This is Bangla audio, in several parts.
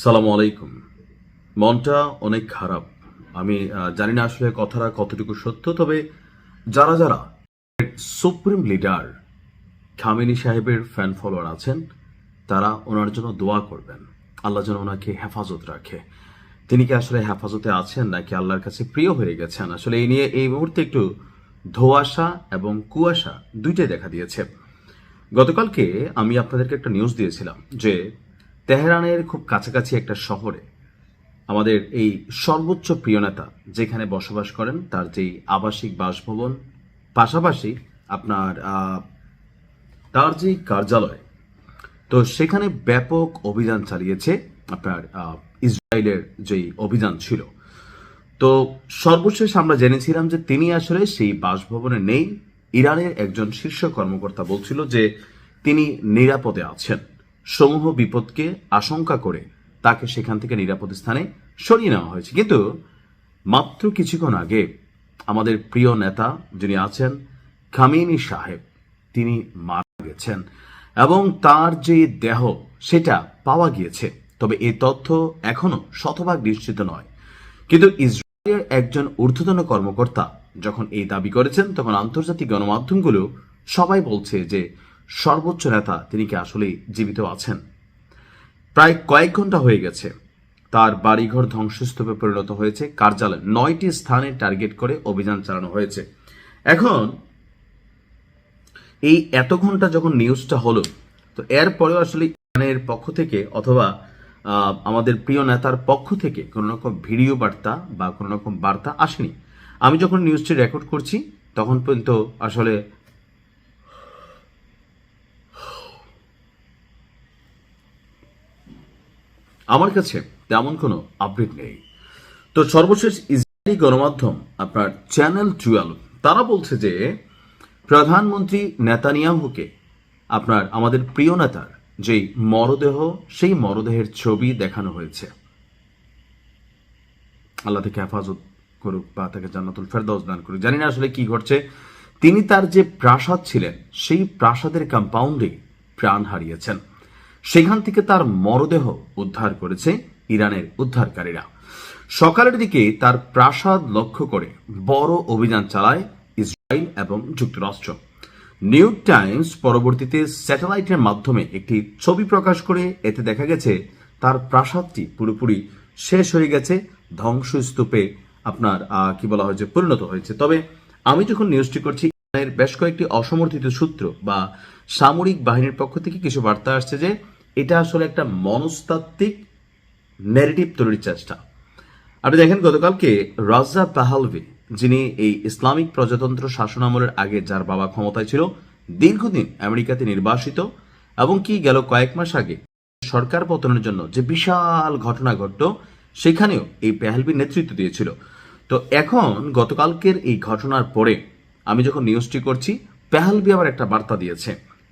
সালামু আলাইকুম। মনটা অনেক খারাপ। আমি জানি না আসলে কথাটা কতটুকু সত্য, তবে যারা যারা সুপ্রিম লিডার খামেনি সাহেবের ফ্যান ফলোয়ার আছেন তারা ওনার জন্য দোয়া করবেন। আল্লাহ যেন ওনাকে হেফাজত রাখে। তিনি কি আসলে হেফাজতে আছেন নাকি আল্লাহর কাছে প্রিয় হয়ে গেছেন, আসলে এই নিয়ে এই মুহূর্তে একটু ধোঁয়াশা এবং কুয়াশা দুইটাই দেখা দিয়েছে। গতকালকে আমি আপনাদেরকে একটা নিউজ দিয়েছিলাম যে তেহরানের খুব কাছাকাছি একটা শহরে আমাদের এই সর্বোচ্চ প্রিয় নেতা যেখানে বসবাস করেন তার যেই আবাসিক বাসভবন, পাশাপাশি আপনার তার যেই কার্যালয়, তো সেখানে ব্যাপক অভিযান চালিয়েছে আপনার ইসরায়েলের যেই অভিযান ছিল। তো সর্বশেষ আমরা জেনেছিলাম যে তিনি আসলে সেই বাসভবনে নেই। ইরানের একজন শীর্ষ কর্মকর্তা বলছিল যে তিনি নিরাপদে আছেন। সমূহ বিপদকে আশঙ্কা করে তাকে সেখান থেকে নিরাপদ স্থানে সরিয়ে নেওয়া হয়েছে। কিন্তু মাত্র কিছুক্ষণ আগে আমাদের প্রিয় নেতা যিনি আছেন খামেনি সাহেব, তিনি মারা গেছেন এবং তার যে দেহ সেটা পাওয়া গিয়েছে। তবে এই তথ্য এখনো শতভাগ নিশ্চিত নয়। কিন্তু ইসরায়েলের একজন ঊর্ধ্বতন কর্মকর্তা যখন এই দাবি করেছেন, তখন আন্তর্জাতিক গণমাধ্যমগুলো সবাই বলছে যে সর্বোচ্চ নেতা তিনি কি আসলে জীবিত আছেন। প্রায় কয়েক ঘন্টা হয়ে গেছে তার বাড়িঘর ধ্বংসস্তূপে পরিণত হয়েছে, কার্যালয় 9টি স্থানে টার্গেট করে অভিযান চালানো হয়েছে। এখন এই এত ঘন্টা যখন নিউজটা হলো, তো এরপরেও আসলে ইরানের পক্ষ থেকে অথবা আমাদের প্রিয় নেতার পক্ষ থেকে কোনো রকম ভিডিও বার্তা বা কোনো রকম বার্তা আসেনি। আমি যখন নিউজটি রেকর্ড করছি তখন পর্যন্ত আসলে আমার কাছে তেমন কোনো আপডেট নেই। তো সর্বশেষ ইসরায়েলি গণমাধ্যম আপনার চ্যানেল 12 তারা বলছে যে প্রধানমন্ত্রী নেতানিয়াহুকে আপনার আমাদের প্রিয় নেতার যেই মরদেহ, সেই মরদেহের ছবি দেখানো হয়েছে। আল্লাহ থেকে হেফাজত করুক বা তাকে জান্নাতুল ফেরদাউস দান করুক। জানি না আসলে কি ঘটছে। তিনি তার যে প্রাসাদ ছিলেন সেই প্রাসাদের কম্পাউন্ডে প্রাণ হারিয়েছেন। সেখান থেকে তার মরদেহ উদ্ধার করেছে ইরানের উদ্ধারকারীরা। সকালের দিকে তার প্রাসাদ লক্ষ্য করে বড় অভিযান চালায় ইসরায়েল এবং যুক্তরাষ্ট্র। নিউ ইয়র্ক টাইমস পরবর্তীতে স্যাটেলাইটের মাধ্যমে একটি ছবি প্রকাশ করে এতে দেখা গেছে তার প্রাসাদটি পুরোপুরি শেষ হয়ে গেছে, ধ্বংসস্তূপে আপনার কি বলা হয়েছে পরিণত হয়েছে। তবে আমি যখন নিউজটি করছি, এর বেশ কয়েকটি অসমর্থিত সূত্র বা সামরিক বাহিনীর পক্ষ থেকে কিছু বার্তা আসছে যে এটা আসলে একটা মনস্তাত্ত্বিক ন্যারেটিভ তৈরির চেষ্টা। আপনি দেখেন গতকালকে রাজা পাহলভি, যিনি এই ইসলামিক প্রজাতন্ত্র শাসনামলের আগে যার বাবা ক্ষমতায় ছিল, দীর্ঘদিন আমেরিকাতে নির্বাসিত, এবং কি গেল কয়েক মাস আগে সরকার পতনের জন্য যে বিশাল ঘটনা ঘটল সেখানেও এই পেহলভি নেতৃত্ব দিয়েছিল। তো এখন গতকালকের এই ঘটনার পরে আমি যখন নিউজটি করছি, পেহলভি আবার একটা বার্তা দিয়েছে।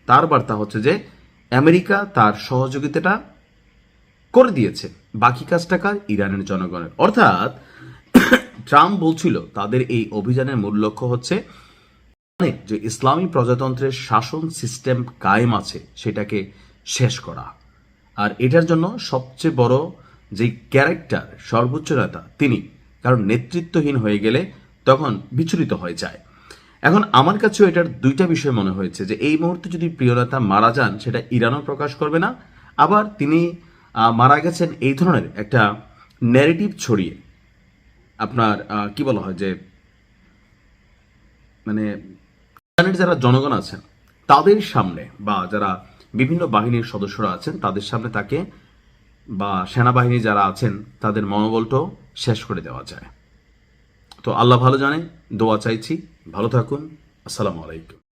তার বার্তা হচ্ছে যে আমেরিকা তার সহযোগিতাটা করে দিয়েছে, বাকি কাজটা কার? ইরানের জনগণের। অর্থাৎ ট্রাম্প বলছিল তাদের এই অভিযানের মূল লক্ষ্য হচ্ছে যে ইসলামী প্রজাতন্ত্রের শাসন সিস্টেম কায়েম আছে সেটাকে শেষ করা। আর এটার জন্য সবচেয়ে বড় যে ক্যারেক্টার, সর্বোচ্চ নেতা তিনি, কারণ নেতৃত্বহীন হয়ে গেলে তখন বিচলিত হয়ে যায়। এখন আমার কাছেও এটার দুইটা বিষয় মনে হয়েছে যে এই মুহূর্তে যদি প্রিয় নেতা মারা যান সেটা ইরানও প্রকাশ করবে না, আবার তিনি মারা গেছেন এই ধরনের একটা ন্যারেটিভ ছড়িয়ে আপনার কি বলা হয় যে মানে ইরানের যারা জনগণ আছেন তাদের সামনে বা যারা বিভিন্ন বাহিনীর সদস্যরা আছেন তাদের সামনে তাকে বা সেনাবাহিনী যারা আছেন তাদের মনোবলটাও শেষ করে দেওয়া যায়। তো আল্লাহ ভালো জানে, দোয়া চাইছি। ভালো থাকুন। আসসালামু আলাইকুম।